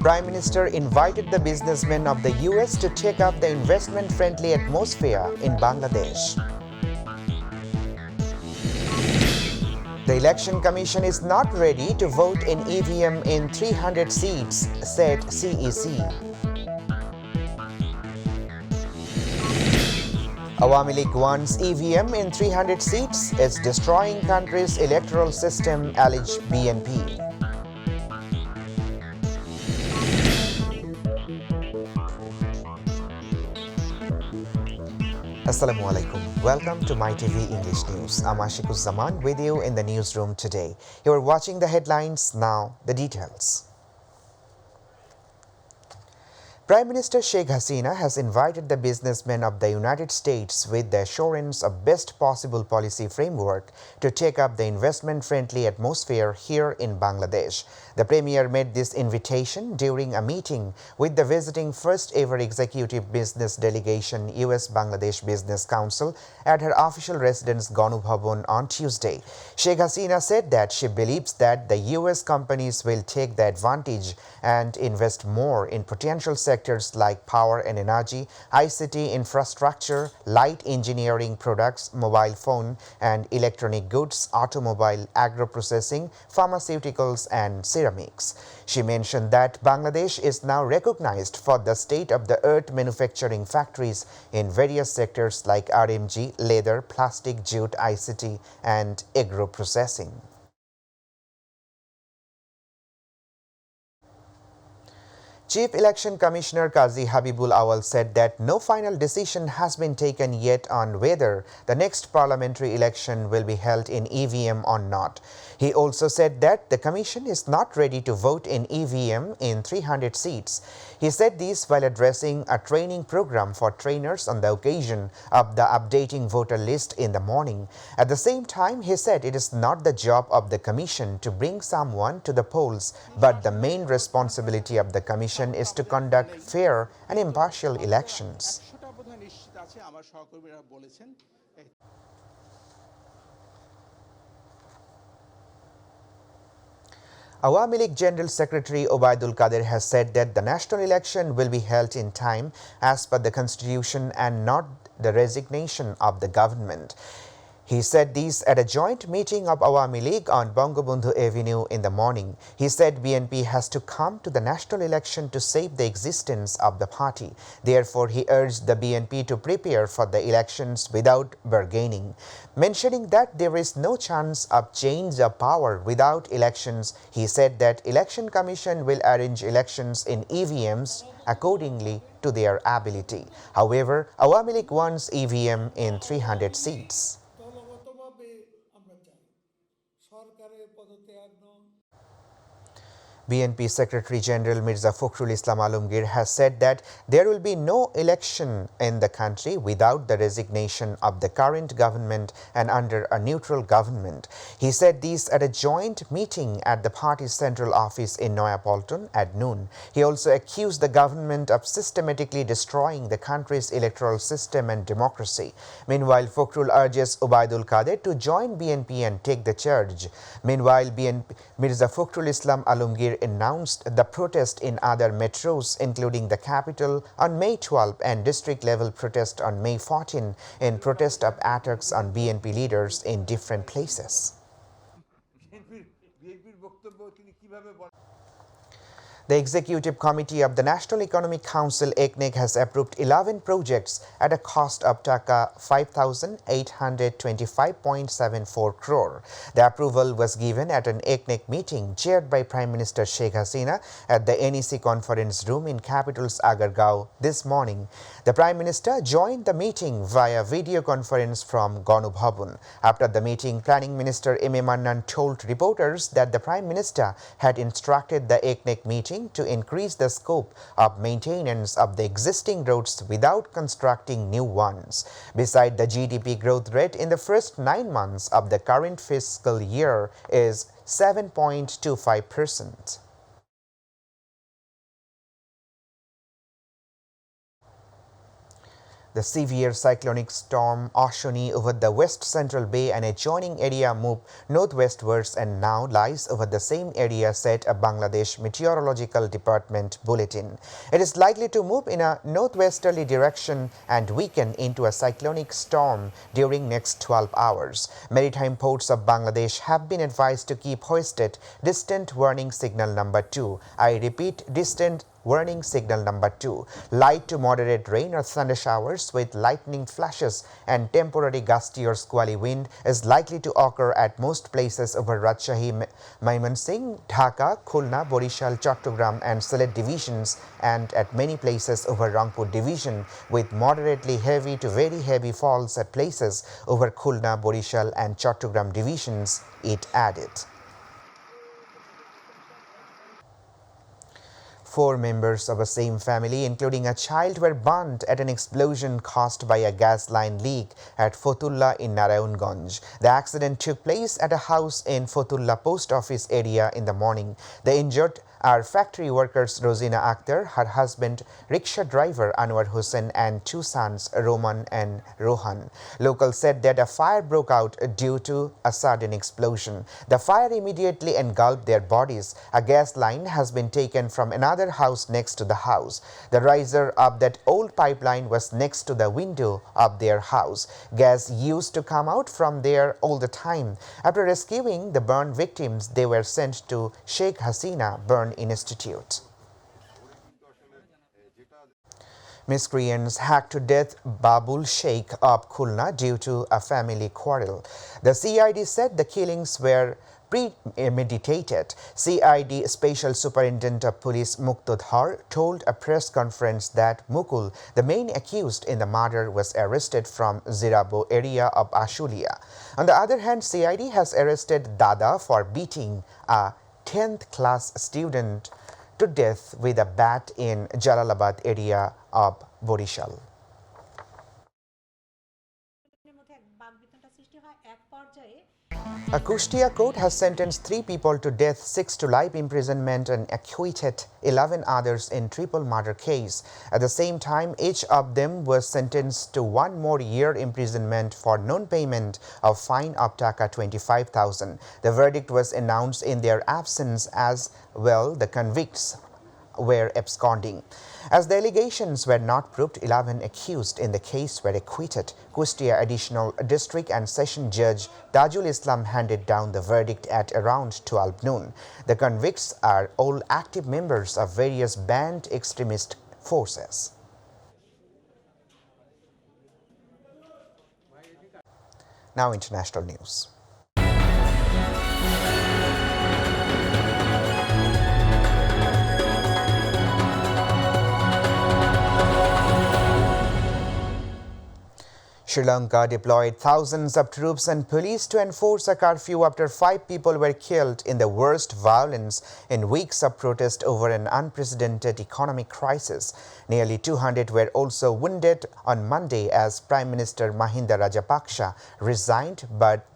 Prime Minister invited the businessmen of the US to take up the investment-friendly atmosphere in Bangladesh. The Election Commission is not ready to vote in EVM in 300 seats, said CEC. Awami League wants EVM in 300 seats is destroying country's electoral system, alleged BNP. Assalamualaikum. Welcome to MyTV English News. I'm Ashikuzaman with you in the newsroom today. You are watching the headlines, now the details. Prime Minister Sheikh Hasina has invited the businessmen of the United States with the assurance of best possible policy framework to take up the investment-friendly atmosphere here in Bangladesh. The Premier made this invitation during a meeting with the visiting first-ever executive business delegation US-Bangladesh Business Council at her official residence Ganu Bhavan on Tuesday. Sheikh Hasina said that she believes that the US companies will take the advantage and invest more in potential sectors like power and energy, ICT infrastructure, light engineering products, mobile phone and electronic goods, automobile, agro-processing, pharmaceuticals and ceramics. She mentioned that Bangladesh is now recognized for the state-of-the-art manufacturing factories in various sectors like RMG, leather, plastic, jute, ICT and agro-processing. Chief Election Commissioner Qazi Habibul Awal said that no final decision has been taken yet on whether the next parliamentary election will be held in EVM or not. He also said that the Commission is not ready to vote in EVM in 300 seats. He said this while addressing a training program for trainers on the occasion of the updating voter list in the morning. At the same time, he said it is not the job of the Commission to bring someone to the polls, but the main responsibility of the Commission is to conduct fair and impartial elections. Awami League General Secretary Obaidul Qadir has said that the national election will be held in time as per the Constitution and not the resignation of the government. He said this at a joint meeting of Awami League on Bangabandhu Avenue in the morning. He said BNP has to come to the national election to save the existence of the party. Therefore, he urged the BNP to prepare for the elections without bargaining. Mentioning that there is no chance of change of power without elections, he said that Election Commission will arrange elections in EVMs accordingly to their ability. However, Awami League wants EVM in 300 seats. BNP Secretary General Mirza Fakhrul Islam Alamgir has said that there will be no election in the country without the resignation of the current government and under a neutral government. He said this at a joint meeting at the party's central office in Noyapolton at noon. He also accused the government of systematically destroying the country's electoral system and democracy. Meanwhile, Fakhrul urges Obaidul Qadir to join BNP and take the charge. Meanwhile, Mirza Fakhrul Islam Alamgir announced the protest in other metros, including the capital, on May 12 and district-level protest on May 14 in protest of attacks on BNP leaders in different places. The Executive Committee of the National Economic Council (ECNEC) has approved 11 projects at a cost of Taka 5,825.74 crore. The approval was given at an ECNEC meeting chaired by Prime Minister Sheikh Hasina at the NEC conference room in capital's Agargaon this morning. The Prime Minister joined the meeting via video conference from Ganu Bhavan. After the meeting, Planning Minister M.A. Mannan told reporters that the Prime Minister had instructed the ECNEC meeting to increase the scope of maintenance of the existing roads without constructing new ones. Besides, the GDP growth rate in the first 9 months of the current fiscal year is 7.25%. The severe cyclonic storm Oceany over the west central bay and adjoining area moved northwestwards and now lies over the same area, said a Bangladesh Meteorological Department bulletin. It is likely to move in a northwesterly direction and weaken into a cyclonic storm during next 12 hours. Maritime ports of Bangladesh have been advised to keep hoisted distant warning signal number 2. I repeat, distant warning signal number 2. Light to moderate rain or thunder showers with lightning flashes and temporary gusty or squally wind is likely to occur at most places over Rajshahi, Mymensingh, Dhaka, Khulna, Borishal, Chattogram and Sylhet divisions, and at many places over Rangpur division, with moderately heavy to very heavy falls at places over Khulna, Borishal and Chattogram divisions, it added. 4 members of a same family, including a child, were burnt at an explosion caused by a gas line leak at Fotullah in Narayanganj. The accident took place at a house in Fotullah post office area in the morning. The injured are factory workers Rosina Akhtar, her husband, rickshaw driver Anwar Hussain, and 2 sons, Roman and Rohan. Locals said that a fire broke out due to a sudden explosion. The fire immediately engulfed their bodies. A gas line has been taken from another house next to the house. The riser of that old pipeline was next to the window of their house. Gas used to come out from there all the time. After rescuing the burned victims, they were sent to Sheikh Hasina Burn Institute. Miscreants hacked to death Babul Sheikh of Khulna due to a family quarrel. The CID said the killings were premeditated. CID Special Superintendent of Police Muktadhar told a press conference that Mukul, the main accused in the murder, was arrested from Zirabo area of Ashulia. On the other hand, CID has arrested Dada for beating a 10th class student to death with a bat in Jalalabad area of Borishal. A Kushtia court has sentenced 3 people to death, 6 to life imprisonment and acquitted 11 others in triple murder case. At the same time, each of them was sentenced to 1 more year imprisonment for non-payment of fine of Taka 25,000. The verdict was announced in their absence as well. The convicts were absconding. As the allegations were not proved, 11 accused in the case were acquitted. Kustia Additional District and Session Judge Tajul Islam handed down the verdict at around 12 noon. The convicts are all active members of various banned extremist forces. Now international news. Sri Lanka deployed thousands of troops and police to enforce a curfew after 5 people were killed in the worst violence in weeks of protest over an unprecedented economic crisis. Nearly 200 were also wounded on Monday as Prime Minister Mahinda Rajapaksa resigned, but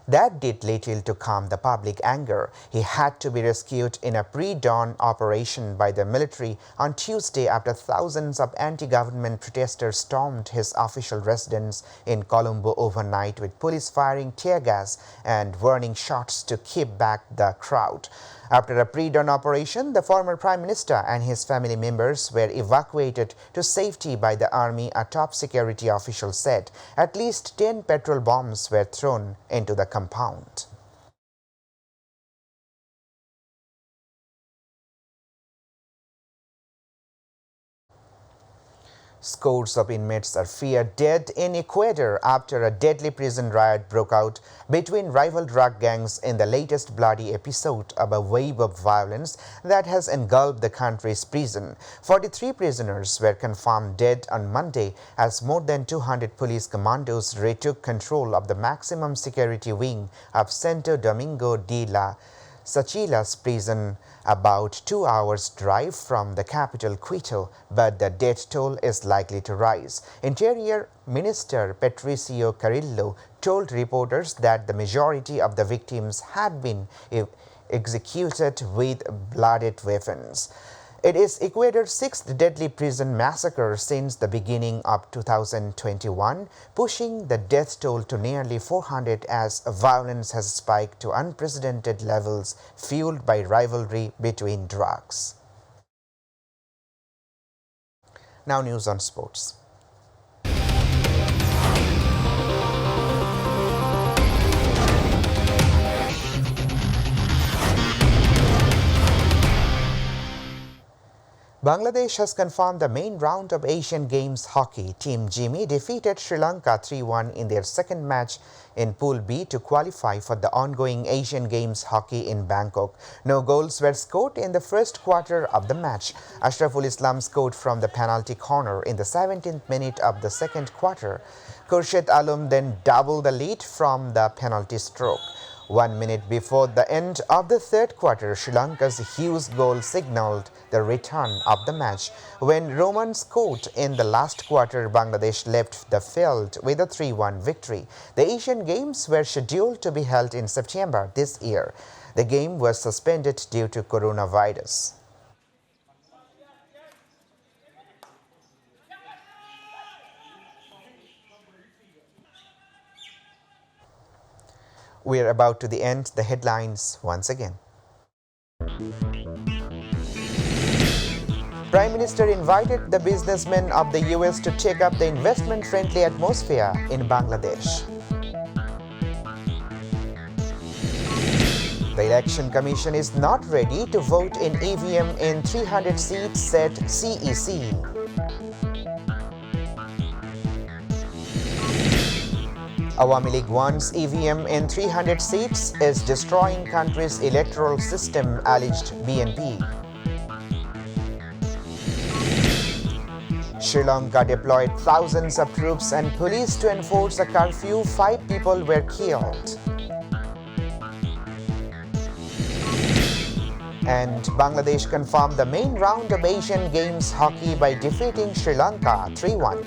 that did little to calm the public anger. He had to be rescued in a pre-dawn operation by the military on Tuesday after thousands of anti-government protesters stormed his official residence in Colombo overnight, with police firing tear gas and warning shots to keep back the crowd. After a pre-dawn operation, the former Prime Minister and his family members were evacuated to safety by the army, a top security official said. At least 10 petrol bombs were thrown into the compound. Scores of inmates are feared dead in Ecuador after a deadly prison riot broke out between rival drug gangs in the latest bloody episode of a wave of violence that has engulfed the country's prison. 43 prisoners were confirmed dead on Monday as more than 200 police commandos retook control of the maximum security wing of Santo Domingo de la Sachila's prison, about 2 hours' drive from the capital Quito, but the death toll is likely to rise. Interior Minister Patricio Carrillo told reporters that the majority of the victims had been executed with blooded weapons. It is Ecuador's sixth deadly prison massacre since the beginning of 2021, pushing the death toll to nearly 400 as violence has spiked to unprecedented levels fueled by rivalry between drugs. Now news on sports. Bangladesh has confirmed the main round of Asian Games hockey. Team Jimmy defeated Sri Lanka 3-1 in their second match in Pool B to qualify for the ongoing Asian Games hockey in Bangkok. No goals were scored in the first quarter of the match. Ashraful Islam scored from the penalty corner in the 17th minute of the second quarter. Khurshid Alum then doubled the lead from the penalty stroke. 1 minute before the end of the third quarter, Sri Lanka's huge goal signaled the return of the match. When Roman scored in the last quarter, Bangladesh left the field with a 3-1 victory. The Asian Games were scheduled to be held in September this year. The game was suspended due to coronavirus. We are about to the end. The headlines once again. Prime Minister invited the businessmen of the US to take up the investment-friendly atmosphere in Bangladesh. The Election Commission is not ready to vote in EVM in 300 seats, said CEC. Awami League wants EVM in 300 seats is destroying country's electoral system, alleged BNP. Sri Lanka deployed thousands of troops and police to enforce a curfew. 5 people were killed. And Bangladesh confirmed the main round of Asian Games hockey by defeating Sri Lanka 3-1.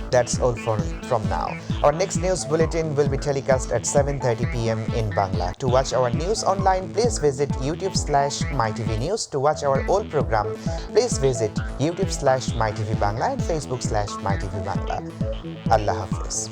That's all from now. Our next news bulletin will be telecast at 7:30 p.m. in Bangla. To watch our news online, please visit YouTube/MyTVNews. To watch our old program, please visit YouTube/MyTVBangla and Facebook/MyTVBangla. Allah Hafiz.